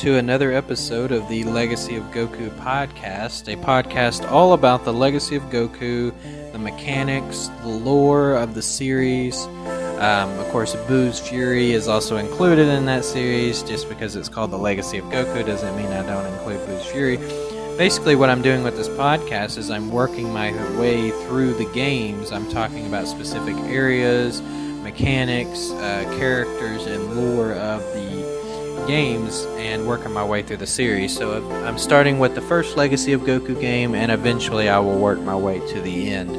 to another episode of the Legacy of Goku podcast, a podcast all about the Legacy of Goku, the mechanics, the lore of the series. Of course, Boo's Fury is also included in that series. Just because it's called the Legacy of Goku doesn't mean I don't include Boo's Fury. Basically, what I'm doing with this podcast is I'm working my way through the games. I'm talking about specific areas, mechanics, characters, and lore of the games and working my way through the series. So I'm starting with the first Legacy of Goku game, and eventually I will work my way to the end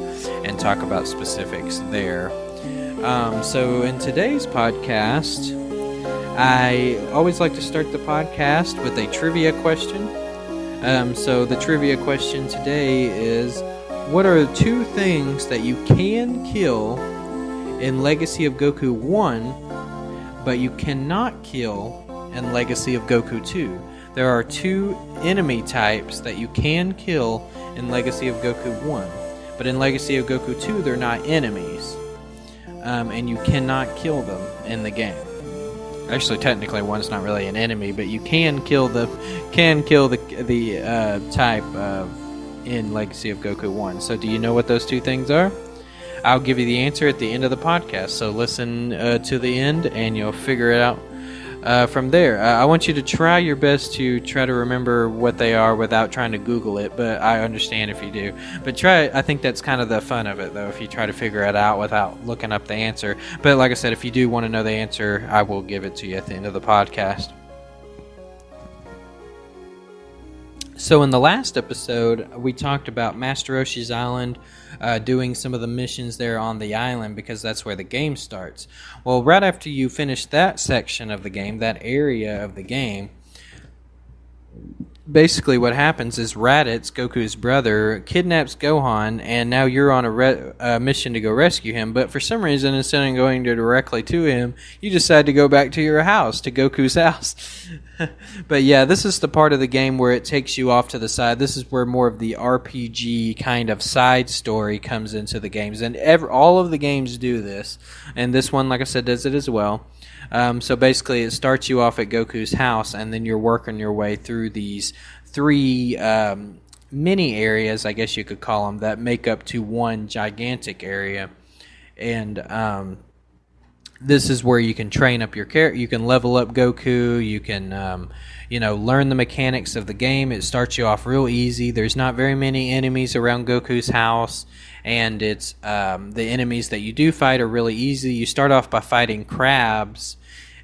and talk about specifics there. So in today's podcast, I always like to start the podcast with a trivia question. So the trivia question today is, what are two things that you can kill in Legacy of Goku 1, but you cannot kill in Legacy of Goku 2? There are two enemy types that you can kill in Legacy of Goku 1, but in Legacy of Goku 2 they're not enemies, and you cannot kill them in the game. Actually, technically, one's not really an enemy, but you can kill the type in Legacy of Goku 1. So, do you know what those two things are? I'll give you the answer at the end of the podcast. So, listen to the end, and you'll figure it out from there. I want you to try your best to try to remember what they are without trying to Google it, but I understand if you do. But try. I think that's kind of the fun of it, though, if you try to figure it out without looking up the answer. But like I said, if you do want to know the answer, I will give it to you at the end of the podcast. So in the last episode, we talked about Master Roshi's Island, doing some of the missions there on the island, because that's where the game starts. Well, right after you finish that section of the game, that area of the game, basically what happens is Raditz, Goku's brother, kidnaps Gohan, and now you're on a mission to go rescue him. But for some reason, instead of going directly to him, you decide to go back to your house, to Goku's house. But yeah, this is the part of the game where it takes you off to the side. This is where more of the RPG kind of side story comes into the games. And all of the games do this. And this one, like I said, does it as well. So basically, it starts you off at Goku's house, and then you're working your way through these three mini areas, I guess you could call them, that make up to one gigantic area. And this is where you can train up your character. You can level up Goku. You can, learn the mechanics of the game. It starts you off real easy. There's not very many enemies around Goku's house, and it's the enemies that you do fight are really easy. You start off by fighting crabs,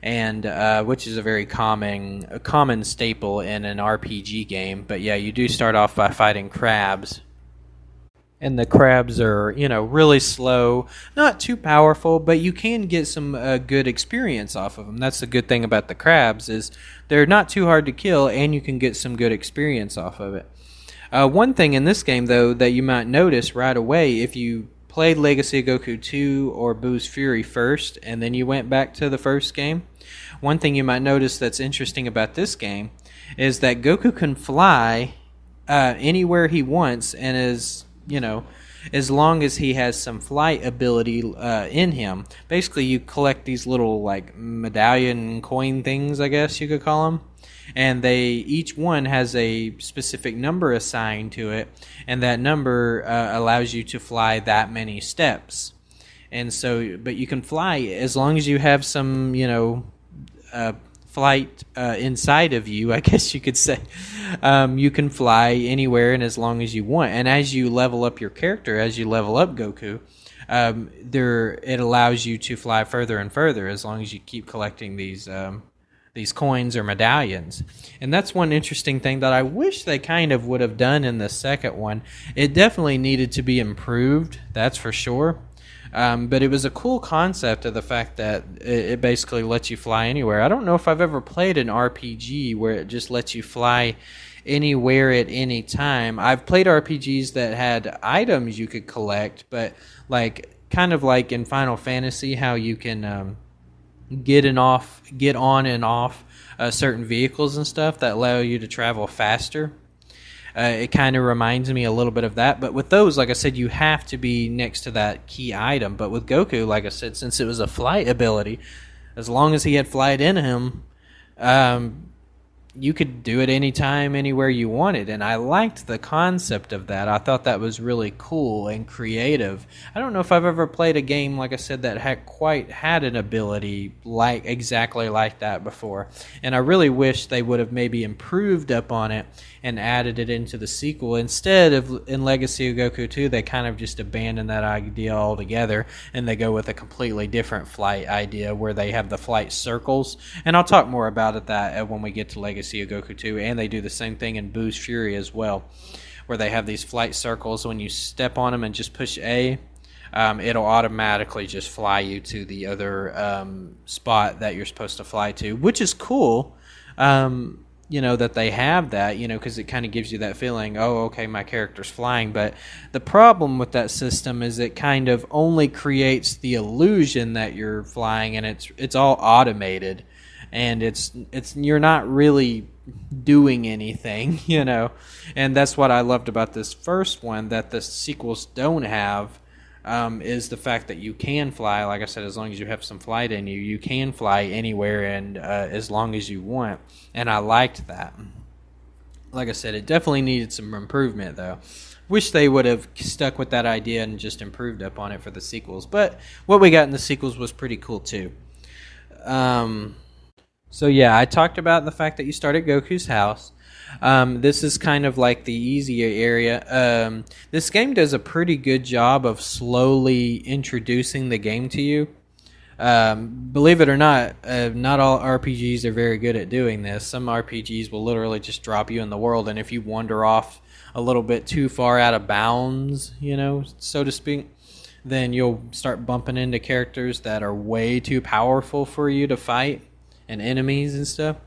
and which is a very common staple in an RPG game. But yeah, you do start off by fighting crabs. And the crabs are, really slow, not too powerful, but you can get some good experience off of them. That's the good thing about the crabs, is they're not too hard to kill, and you can get some good experience off of it. One thing in this game, though, that you might notice right away, if you played Legacy of Goku 2 or Boo's Fury first, and then you went back to the first game, one thing you might notice that's interesting about this game is that Goku can fly anywhere he wants, and as long as he has some flight ability in him. Basically, you collect these little medallion coin things, I guess you could call them, and each one has a specific number assigned to it, and that number allows you to fly that many steps. And so, but you can fly as long as you have some, flight inside of you, I guess you could say. You can fly anywhere and as long as you want. And as you level up your character, as you level up Goku, it allows you to fly further and further as long as you keep collecting these coins or medallions. And that's one interesting thing that I wish they kind of would have done in the second one. It definitely needed to be improved, that's for sure. But it was a cool concept of the fact that it basically lets you fly anywhere. I don't know if I've ever played an RPG where it just lets you fly anywhere at any time. I've played RPGs that had items you could collect, but kind of like in Final Fantasy, how you can get on and off certain vehicles and stuff that allow you to travel faster. It kind of reminds me a little bit of that. But with those, like I said, you have to be next to that key item. But with Goku, like I said, since it was a flight ability, as long as he had flight in him, you could do it anytime, anywhere you wanted, and I liked the concept of that. I thought that was really cool and creative. I don't know if I've ever played a game, like I said, that had quite had an ability like exactly like that before, and I really wish they would have maybe improved upon it and added it into the sequel. Instead of in Legacy of Goku 2, they kind of just abandon that idea altogether, and they go with a completely different flight idea where they have the flight circles, and I'll talk more about that when we get to Legacy of Goku 2, and they do the same thing in Boo's Fury as well, where they have these flight circles. When you step on them and just push A, it'll automatically just fly you to the other spot that you're supposed to fly to, which is cool. That they have that, because it kind of gives you that feeling, oh, okay, my character's flying. But the problem with that system is it kind of only creates the illusion that you're flying, and it's all automated, and it's you're not really doing anything, And that's what I loved about this first one that the sequels don't have. Is the fact that you can fly. Like I said, as long as you have some flight in you, you can fly anywhere and as long as you want. And I liked that. Like I said, it definitely needed some improvement, though. Wish they would have stuck with that idea and just improved upon it for the sequels. But what we got in the sequels was pretty cool, too. So, yeah, I talked about the fact that you start at Goku's house. This is kind of like the easier area. This game does a pretty good job of slowly introducing the game to you. Believe it or not all RPGs are very good at doing this. Some RPGs will literally just drop you in the world, and if you wander off a little bit too far out of bounds, so to speak, then you'll start bumping into characters that are way too powerful for you to fight, and enemies and stuff.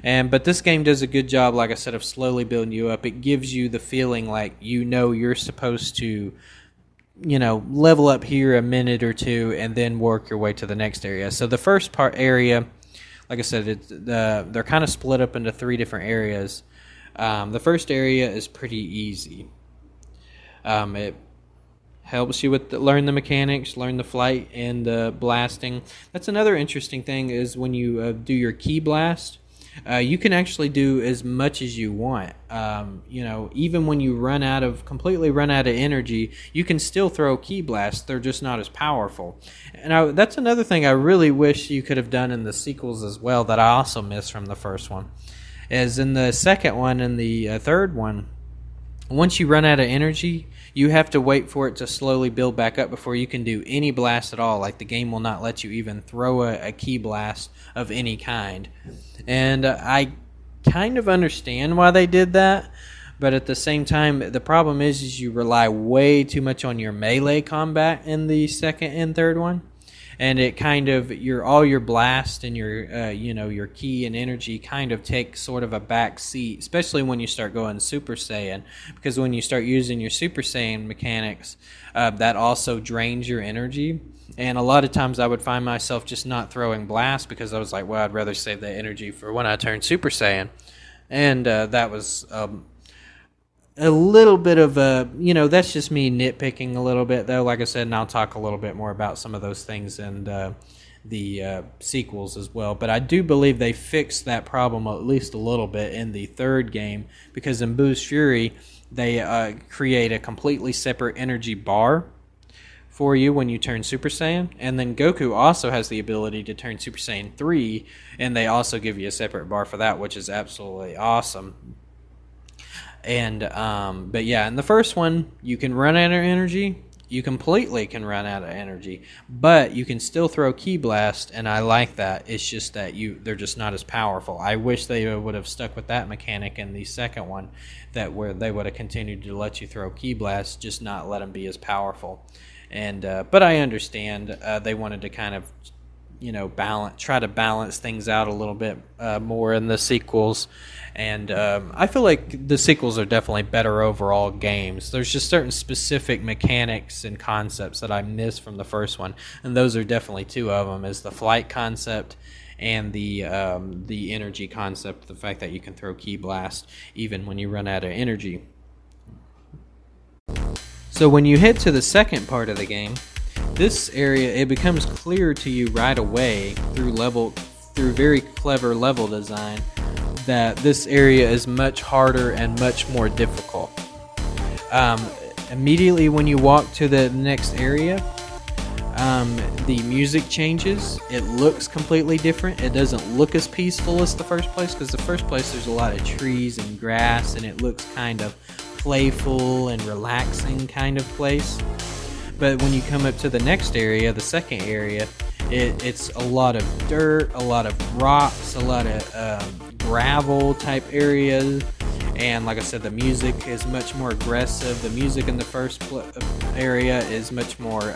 But this game does a good job, like I said, of slowly building you up. It gives you the feeling like you're supposed to, level up here a minute or two and then work your way to the next area. So the first area, like I said, they're kind of split up into 3 different areas. The first area is pretty easy. It helps you with learn the mechanics, learn the flight and the blasting. That's another interesting thing is when you do your ki blast. You can actually do as much as you want. Even when you completely run out of energy, you can still throw ki blasts. They're just not as powerful. And that's another thing I really wish you could have done in the sequels as well that I also missed from the first one. As in the second one and the third one, once you run out of energy, you have to wait for it to slowly build back up before you can do any blast at all. Like, the game will not let you even throw a ki blast of any kind. And I kind of understand why they did that, but at the same time, the problem is you rely way too much on your melee combat in the second and third one. And it kind of all your blast and your ki and energy kind of take sort of a back seat, especially when you start going Super Saiyan, because when you start using your Super Saiyan mechanics, that also drains your energy. And a lot of times I would find myself just not throwing blast because I was like, well, I'd rather save that energy for when I turn Super Saiyan. And that was a little bit of that's just me nitpicking a little bit, though. Like I said, and I'll talk a little bit more about some of those things and the sequels as well. But I do believe they fixed that problem at least a little bit in the third game, because in Boo's Fury, they create a completely separate energy bar for you when you turn Super Saiyan. And then Goku also has the ability to turn Super Saiyan 3, and they also give you a separate bar for that, which is absolutely awesome. And but yeah, in the first one, you can run out of energy. You completely can run out of energy, but you can still throw ki blast, and I like that. It's just that they're just not as powerful. I wish they would have stuck with that mechanic in the second one, where they would have continued to let you throw ki blast, just not let them be as powerful. And but I understand they wanted to kind of try to balance things out a little bit more in the sequels. And I feel like the sequels are definitely better overall games. There's just certain specific mechanics and concepts that I miss from the first one, and those are definitely 2 of them, is the flight concept and the energy concept, the fact that you can throw ki blast even when you run out of energy. So when you head to the second part of the game, this area, it becomes clear to you right away through very clever level design that this area is much harder and much more difficult. Immediately when you walk to the next area, the music changes. It looks completely different. It doesn't look as peaceful as the first place, because the first place there's a lot of trees and grass, and it looks kind of playful and relaxing kind of place. But when you come up to the next area, the second area, it's a lot of dirt, a lot of rocks, a lot of gravel type areas. And like I said, the music is much more aggressive. The music in the first area is much more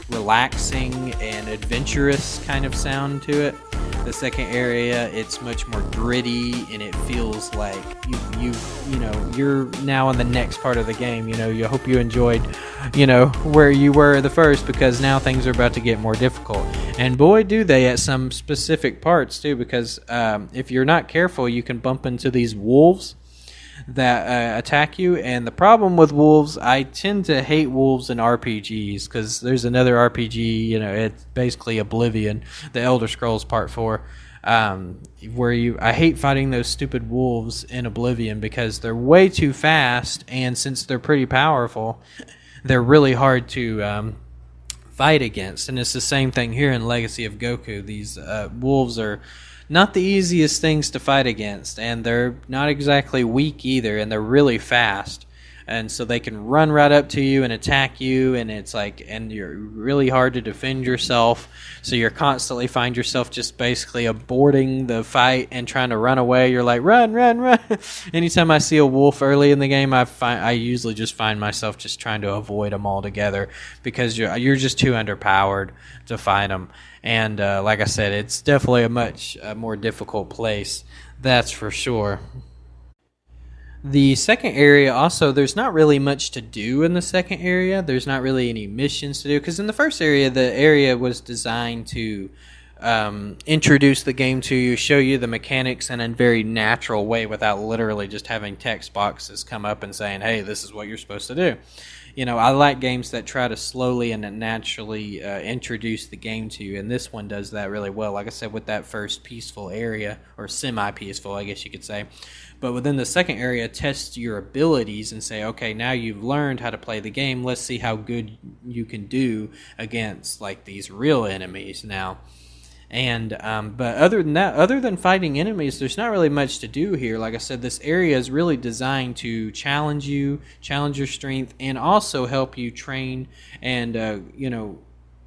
relaxing and adventurous kind of sound to it. The second area, it's much more gritty, and it feels like you're now in the next part of the game. You hope you enjoyed, where you were the first, because now things are about to get more difficult. And boy, do they at some specific parts too, because if you're not careful, you can bump into these wolves that attack you. And the problem with wolves, I tend to hate wolves in RPGs, because there's another RPG, it's basically Oblivion, the Elder Scrolls Part 4, where I hate fighting those stupid wolves in Oblivion, because they're way too fast, and since they're pretty powerful, they're really hard to fight against. And it's the same thing here in Legacy of Goku. These wolves are not the easiest things to fight against, and they're not exactly weak either, and they're really fast, and so they can run right up to you and attack you, and and you're really hard to defend yourself, so you're constantly find yourself just basically aborting the fight and trying to run away. You're like, run. Anytime I see a wolf early in the game, I usually just find myself just trying to avoid them altogether, because you're just too underpowered to fight them. And like I said, it's definitely a much more difficult place, that's for sure. The second area also, there's not really much to do in the second area. There's not really any missions to do, because in the first area, the area was designed to introduce the game to you, show you the mechanics in a very natural way, without literally just having text boxes come up and saying, hey, this is what you're supposed to do. I like games that try to slowly and naturally introduce the game to you, and this one does that really well. Like I said, with that first peaceful area, or semi-peaceful, I guess you could say. But within the second area, test your abilities and say, okay, now you've learned how to play the game. Let's see how good you can do against these real enemies now. And but other than that, other than fighting enemies, there's not really much to do here. Like I said, this area is really designed to challenge you, challenge your strength, and also help you train and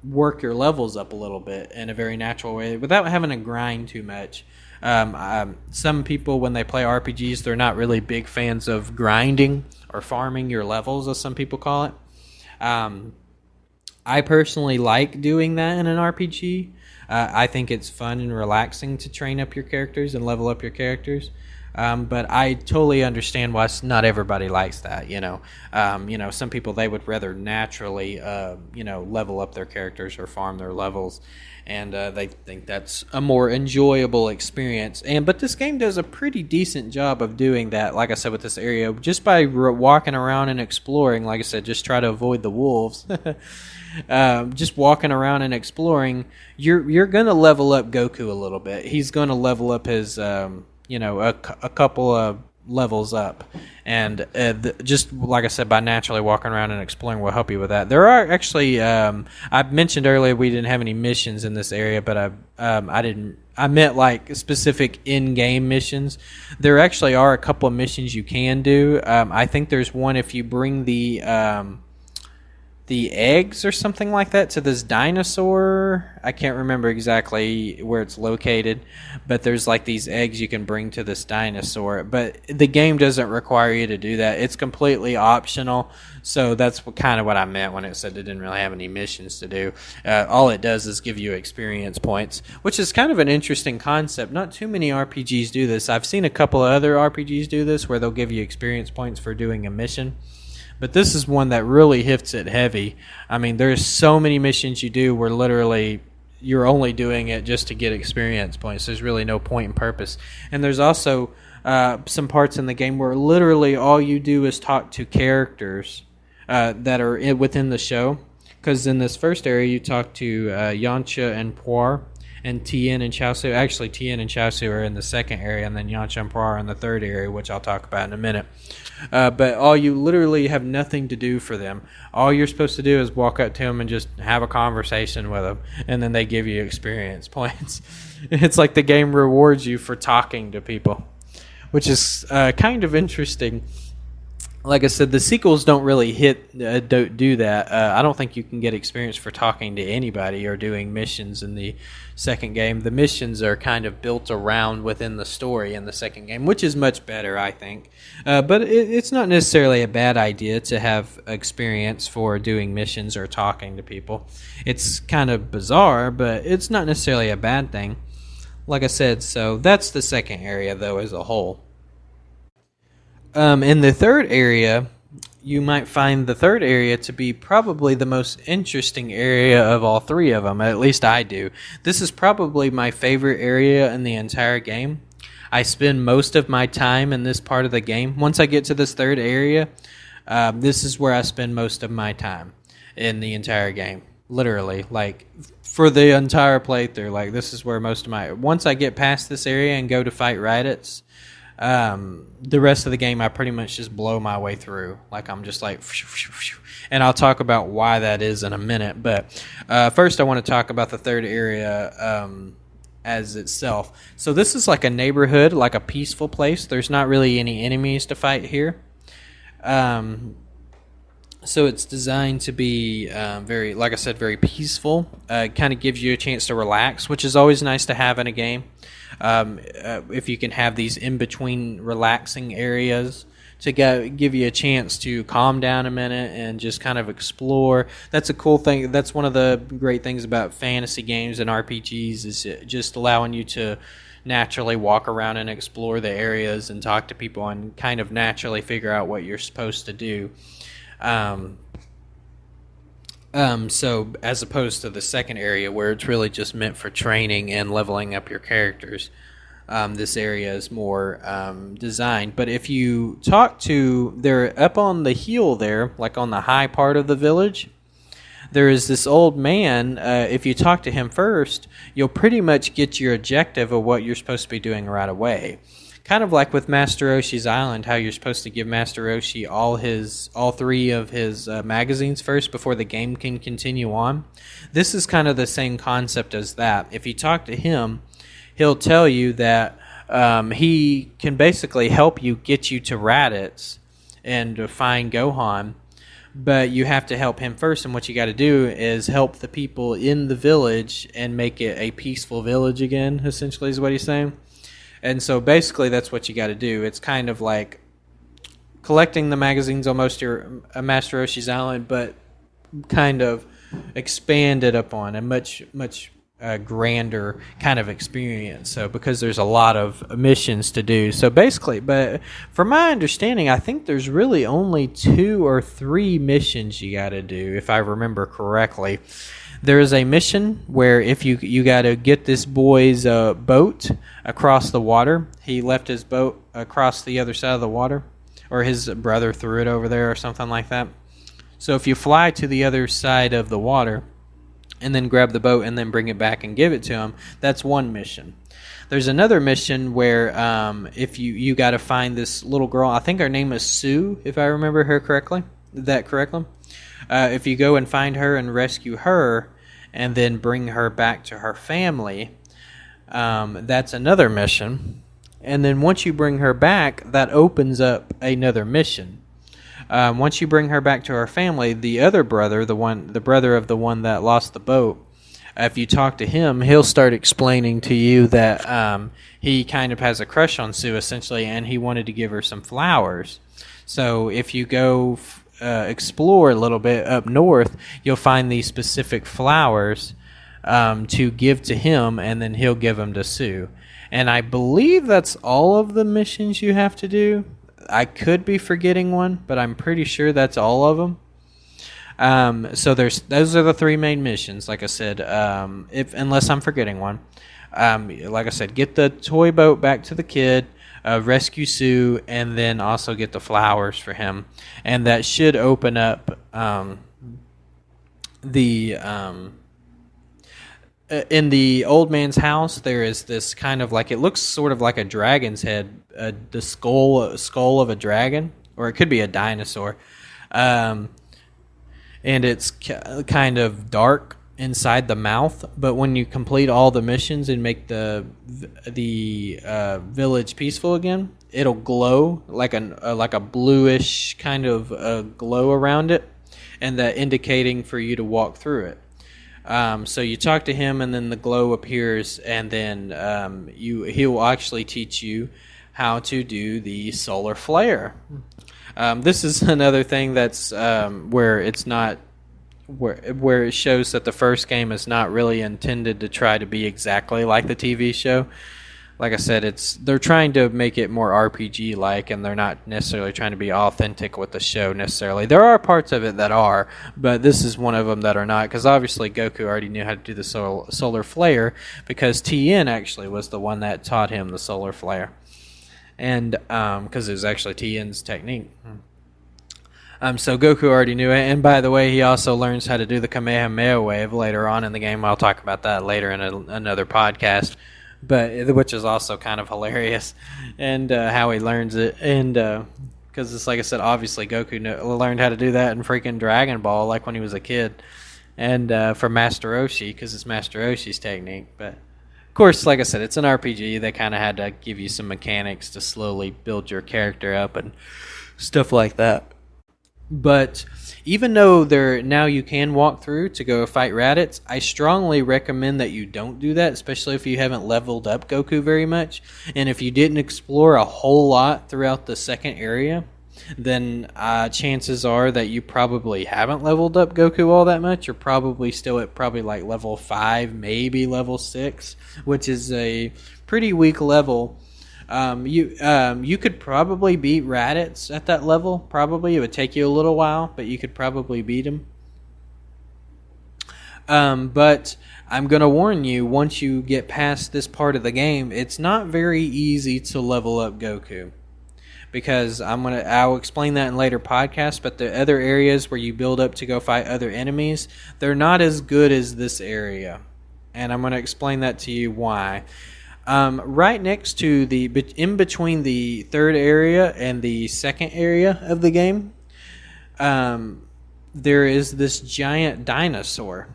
work your levels up a little bit in a very natural way without having to grind too much. Some people, when they play RPGs, they're not really big fans of grinding or farming your levels, as some people call it. I personally like doing that in an RPG. I think it's fun and relaxing to train up your characters and level up your characters. But I totally understand why not everybody likes that. Some people, they would rather naturally, level up their characters or farm their levels, and they think that's a more enjoyable experience. But this game does a pretty decent job of doing that. Like I said, with this area, just by walking around and exploring. Like I said, just try to avoid the wolves. Just walking around and exploring, you're gonna level up Goku a little bit. He's gonna level up his a couple of levels up, and just like I said, by naturally walking around and exploring will help you with that. There are actually I mentioned earlier we didn't have any missions in this area, but I meant specific in-game missions. There actually are a couple of missions you can do. I think there's one if you bring the eggs or something like that to this dinosaur. I can't remember exactly where it's located, but there's these eggs you can bring to this dinosaur. But the game doesn't require you to do that. It's completely optional. So that's kind of what I meant when it said it didn't really have any missions to do. All it does is give you experience points, which is kind of an interesting concept. Not too many RPGs do this. I've seen a couple of other RPGs do this where they'll give you experience points for doing a mission. But this is one that really hits it heavy. I mean, there's so many missions you do where literally you're only doing it just to get experience points. There's really no point and purpose. And there's also some parts in the game where literally all you do is talk to characters that are within the show. Because in this first area, you talk to Yamcha and Puar. And Tien and Chaosu, actually Tien and Chaosu are in the second area, and then Yanchen Pro are in the third area, which I'll talk about in a minute. But all you literally have nothing to do for them. All you're supposed to do is walk up to them and just have a conversation with them, and then they give you experience points. It's like the game rewards you for talking to people, which is kind of interesting. Like I said, the sequels don't really don't do that. I don't think you can get experience for talking to anybody or doing missions in the second game. The missions are kind of built around within the story in the second game, which is much better, I think. But it's not necessarily a bad idea to have experience for doing missions or talking to people. It's kind of bizarre, but it's not necessarily a bad thing. Like I said, so that's the second area, though, as a whole. In the third area, you might find the third area to be probably the most interesting area of all three of them. At least I do. This is probably my favorite area in the entire game. I spend most of my time in this part of the game. Once I get to this third area, this is where I spend most of my time in the entire game. Literally, like for the entire playthrough, like this is where most of my... Once I get past this area and go to fight Raditz, the rest of the game I pretty much just blow my way through. Like I'm just like, and I'll talk about why that is in a minute. But first I want to talk about the third area as itself. So this is like a neighborhood, like a peaceful place. There's not really any enemies to fight here. So it's designed to be very, like I said, very peaceful. Kind of gives you a chance to relax, which is always nice to have in a game. If you can have these in-between relaxing areas to give you a chance to calm down a minute and just kind of explore. That's a cool thing. That's one of the great things about fantasy games and RPGs is just allowing you to naturally walk around and explore the areas and talk to people and kind of naturally figure out what you're supposed to do. So as opposed to the second area where it's really just meant for training and leveling up your characters, this area is more designed. But if you talk to, they're up on the hill there, like on the high part of the village, there is this old man. If you talk to him first, you'll pretty much get your objective of what you're supposed to be doing right away. Kind of like with Master Roshi's Island, how you're supposed to give Master Roshi all three of his magazines first before the game can continue on. This is kind of the same concept as that. If you talk to him, he'll tell you that he can basically help you get you to Raditz and to find Gohan, but you have to help him first, and what you got to do is help the people in the village and make it a peaceful village again, essentially is what he's saying. And so basically that's what you got to do. It's kind of like collecting the magazines on Master Roshi's Island, but kind of expanded upon a much grander kind of experience. So because there's a lot of missions to do. So basically, but from my understanding, I think there's really only 2 or 3 missions you got to do, if I remember correctly. There is a mission where if you got to get this boy's boat across the water. He left his boat across the other side of the water, or his brother threw it over there or something like that. So if you fly to the other side of the water and then grab the boat and then bring it back and give it to him, that's one mission. There's another mission where if you got to find this little girl, I think her name is Sue, if I remember her correctly. If you go and find her and rescue her and then bring her back to her family, that's another mission. And then once you bring her back, that opens up another mission. Once you bring her back to her family, the other brother, the brother of the one that lost the boat, if you talk to him, he'll start explaining to you that he kind of has a crush on Sue, essentially, and he wanted to give her some flowers. So if you go explore a little bit up north, you'll find these specific flowers to give to him, and then he'll give them to Sue. And I believe that's all of the missions you have to do. I could be forgetting one, but I'm pretty sure that's all of them. So those are the 3 main missions. Like I said, unless I'm forgetting one. Like I said, get the toy boat back to the kid, rescue Sue, and then also get the flowers for him. And that should open up in the old man's house, there is this kind of like, it looks sort of like a dragon's head, the skull of a dragon, or it could be a dinosaur, um, and it's kind of dark inside the mouth. But when you complete all the missions and make the village peaceful again, it'll glow like a bluish kind of glow around it, and that indicating for you to walk through it. So you talk to him, and then the glow appears, and then he'll actually teach you how to do the solar flare. This is another thing that's where it's not where it shows that the first game is not really intended to try to be exactly like the TV show. Like I said, they're trying to make it more RPG like, and they're not necessarily trying to be authentic with the show necessarily. There are parts of it that are, but this is one of them that are not, because obviously Goku already knew how to do the solar flare, because Tien actually was the one that taught him the solar flare, and because it was actually Tien's technique. So Goku already knew it, and by the way, he also learns how to do the Kamehameha wave later on in the game. I'll talk about that later in another podcast, but which is also kind of hilarious, and how he learns it, and because it's like I said, obviously Goku learned how to do that in freaking Dragon Ball, like when he was a kid, and for Master Roshi, because it's Master Roshi's technique. But of course, like I said, it's an RPG. They kind of had to give you some mechanics to slowly build your character up and stuff like that. But even though now you can walk through to go fight Raditz, I strongly recommend that you don't do that, especially if you haven't leveled up Goku very much. And if you didn't explore a whole lot throughout the second area, then chances are that you probably haven't leveled up Goku all that much. You're probably still at like level 5, maybe level 6, which is a pretty weak level. You could probably beat Raditz at that level. Probably it would take you a little while, but you could probably beat him. But I'm gonna warn you: once you get past this part of the game, it's not very easy to level up Goku, because I'll explain that in later podcasts. But the other areas where you build up to go fight other enemies, they're not as good as this area, and I'm gonna explain that to you why. Right next to in between the third area and the second area of the game, there is this giant dinosaur.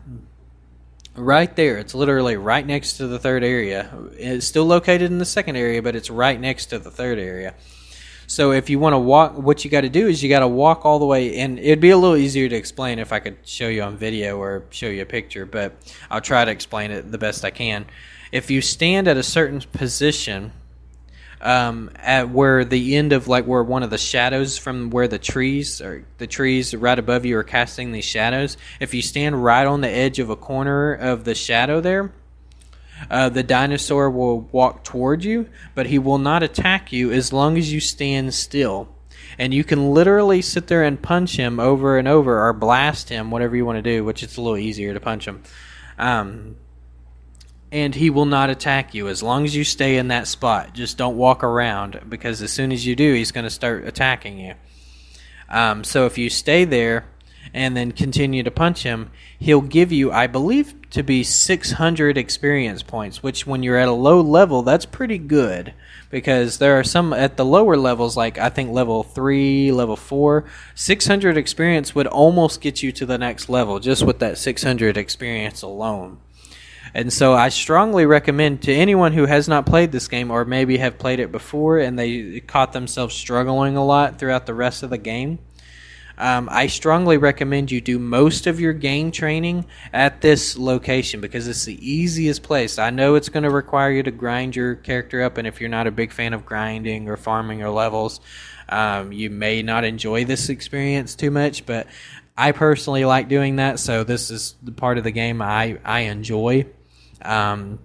Right there. It's literally right next to the third area. It's still located in the second area, but it's right next to the third area. So if you want to walk, what you got to do is you got to walk all the way, and it'd be a little easier to explain if I could show you on video or show you a picture, but I'll try to explain it the best I can. If you stand at a certain position, at where the end of where one of the shadows from where the trees right above you are casting these shadows, if you stand right on the edge of a corner of the shadow there, the dinosaur will walk toward you, but he will not attack you as long as you stand still. And you can literally sit there and punch him over and over, or blast him, whatever you want to do, which it's a little easier to punch him. And he will not attack you as long as you stay in that spot. Just don't walk around, because as soon as you do, he's going to start attacking you. So if you stay there and then continue to punch him, he'll give you, I believe, to be 600 experience points, which when you're at a low level, that's pretty good, because there are some at the lower levels, like I think level 3, level 4, 600 experience would almost get you to the next level just with that 600 experience alone. And so I strongly recommend to anyone who has not played this game, or maybe have played it before and they caught themselves struggling a lot throughout the rest of the game, I strongly recommend you do most of your game training at this location, because it's the easiest place. I know it's going to require you to grind your character up, and if you're not a big fan of grinding or farming or levels, you may not enjoy this experience too much, but I personally like doing that, so this is the part of the game I enjoy. But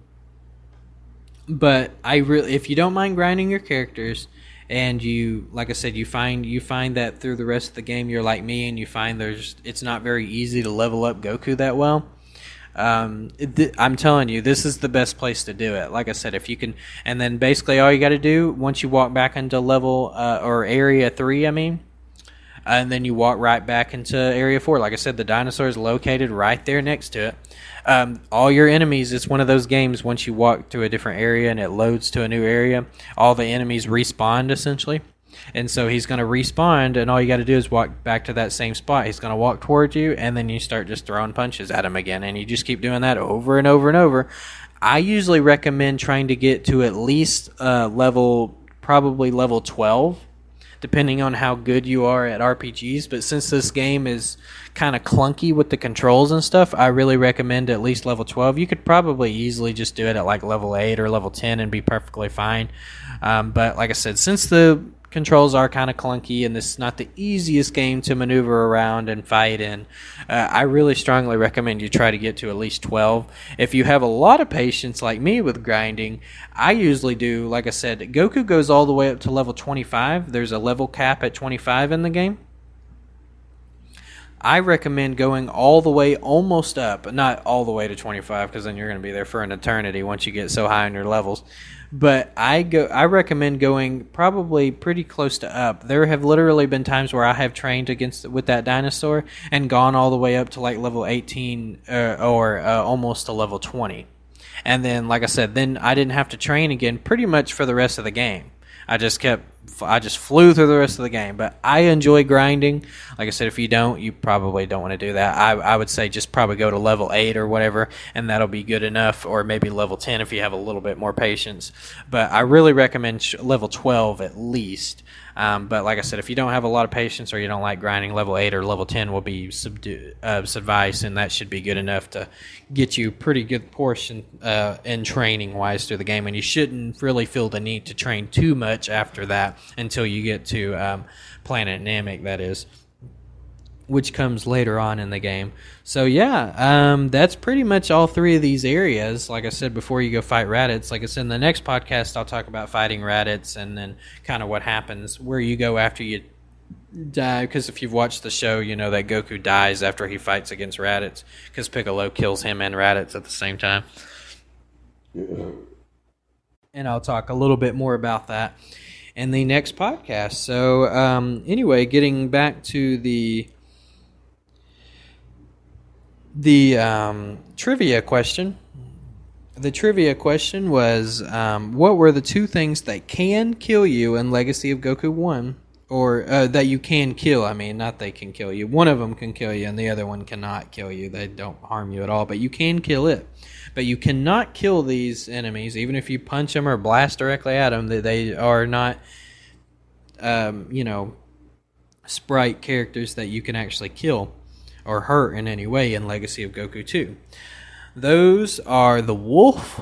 if you don't mind grinding your characters, and you, like I said, you find that through the rest of the game you're like me, and you find it's not very easy to level up Goku that well, I'm telling you, this is the best place to do it. Like I said, if you can, and then basically all you got to do once you walk back into level or area 3, and then you walk right back into Area 4. Like I said, the dinosaur is located right there next to it. All your enemies, it's one of those games, once you walk to a different area and it loads to a new area, all the enemies respawn essentially. And so he's going to respawn, and all you got to do is walk back to that same spot. He's going to walk towards you, and then you start just throwing punches at him again. And you just keep doing that over and over and over. I usually recommend trying to get to at least probably level 12, depending on how good you are at RPGs. But since this game is kind of clunky with the controls and stuff, I really recommend at least level 12. You could probably easily just do it at like level 8 or level 10 and be perfectly fine. But like I said, since the controls are kind of clunky and this is not the easiest game to maneuver around and fight in, I really strongly recommend you try to get to at least 12. If you have a lot of patience like me with grinding, I usually do, like I said, Goku goes all the way up to level 25. There's a level cap at 25 in the game. I recommend going all the way almost up, not all the way to 25, because then you're going to be there for an eternity once you get so high on your levels. But I recommend going probably pretty close to up. There have literally been times where I have trained with that dinosaur and gone all the way up to like level 18 or almost to level 20. And then, like I said, then I didn't have to train again pretty much for the rest of the game. I just flew through the rest of the game. But I enjoy grinding. Like I said, if you don't, you probably don't want to do that. I would say just probably go to level 8 or whatever, and that'll be good enough, or maybe level 10 if you have a little bit more patience. But I really recommend level 12 at least. But like I said, if you don't have a lot of patience or you don't like grinding, level 8 or level 10 will be suffice, and that should be good enough to get you pretty good portion in training-wise through the game. And you shouldn't really feel the need to train too much after that until you get to Planet Namek, that is, which comes later on in the game. So yeah, that's pretty much all three of these areas. Like I said, before you go fight Raditz, like I said, in the next podcast, I'll talk about fighting Raditz and then kind of what happens, where you go after you die. Because if you've watched the show, you know that Goku dies after he fights against Raditz, because Piccolo kills him and Raditz at the same time. And I'll talk a little bit more about that in the next podcast. So anyway, getting back to the trivia question. The trivia question was, what were the two things that can kill you in Legacy of Goku 1? Or that you can kill, I mean, not they can kill you. One of them can kill you and the other one cannot kill you. They don't harm you at all, but you can kill it. But you cannot kill these enemies, even if you punch them or blast directly at them. They are not, sprite characters that you can actually kill or hurt in any way in Legacy of Goku 2. Those are the wolf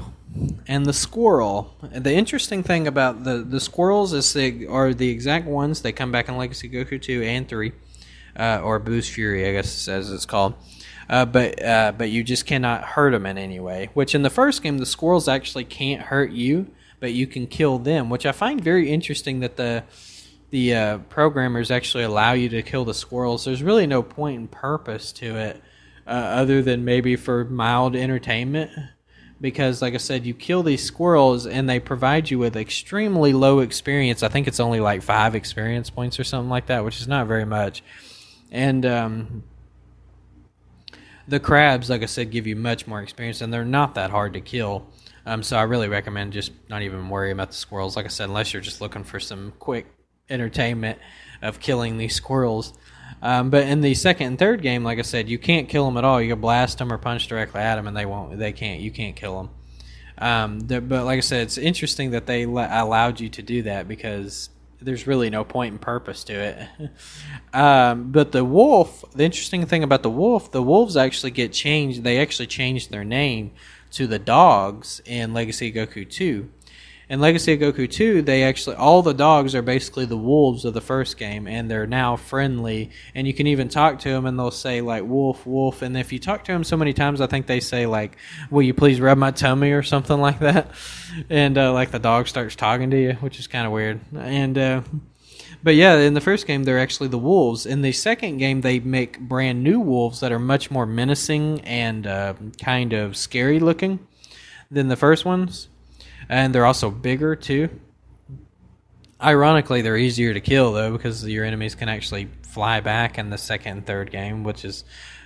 and the squirrel. The interesting thing about the squirrels is they are the exact ones. They come back in Legacy of Goku 2 and 3, or Boost Fury, I guess as it's called. But you just cannot hurt them in any way. Which in the first game, the squirrels actually can't hurt you, but you can kill them, which I find very interesting that the programmers actually allow you to kill the squirrels. There's really no point and purpose to it other than maybe for mild entertainment, because like I said, you kill these squirrels and they provide you with extremely low experience. I think it's only like 5 experience points or something like that, which is not very much. And the crabs, like I said, give you much more experience, and they're not that hard to kill. So I really recommend just not even worrying about the squirrels, like I said, unless you're just looking for some quick entertainment of killing these squirrels. But in the second and third game, like I said, you can't kill them at all. You can blast them or punch directly at them, and you can't kill them. But like I said, it's interesting that they allowed you to do that, because there's really no point and purpose to it. But the wolf, the interesting thing about the wolves actually get changed. They actually changed their name to the dogs in Legacy of Goku 2. In Legacy of Goku 2, all the dogs are basically the wolves of the first game, and they're now friendly, and you can even talk to them, and they'll say, like, wolf, wolf, and if you talk to them so many times, I think they say, like, will you please rub my tummy, or something like that, and, like, the dog starts talking to you, which is kind of weird, and, but yeah, in the first game, they're actually the wolves. In the second game, they make brand new wolves that are much more menacing and kind of scary looking than the first ones. And they're also bigger too. Ironically, they're easier to kill, though, because your enemies can actually fly back in the second and third game, which is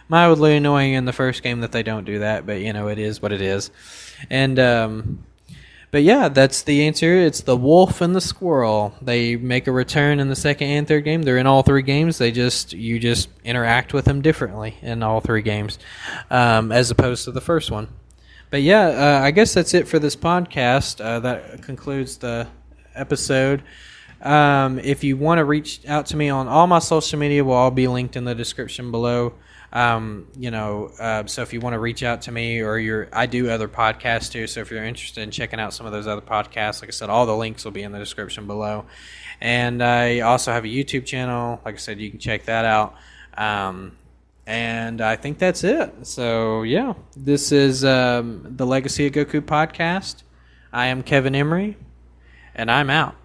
mildly annoying in the first game that they don't do that, but, it is what it is. And, but yeah, that's the answer. It's the wolf and the squirrel. They make a return in the second and third game. They're in all three games. You just interact with them differently in all three games, as opposed to the first one. But yeah, I guess that's it for this podcast. That concludes the episode. If you want to reach out to me on all my social media, will all be linked in the description below. So if you want to reach out to me, or I do other podcasts too. So if you're interested in checking out some of those other podcasts, like I said, all the links will be in the description below. And I also have a YouTube channel. Like I said, you can check that out. And I think that's it. So yeah, this is the Legacy of Goku podcast. I am Kevin Emery, and I'm out.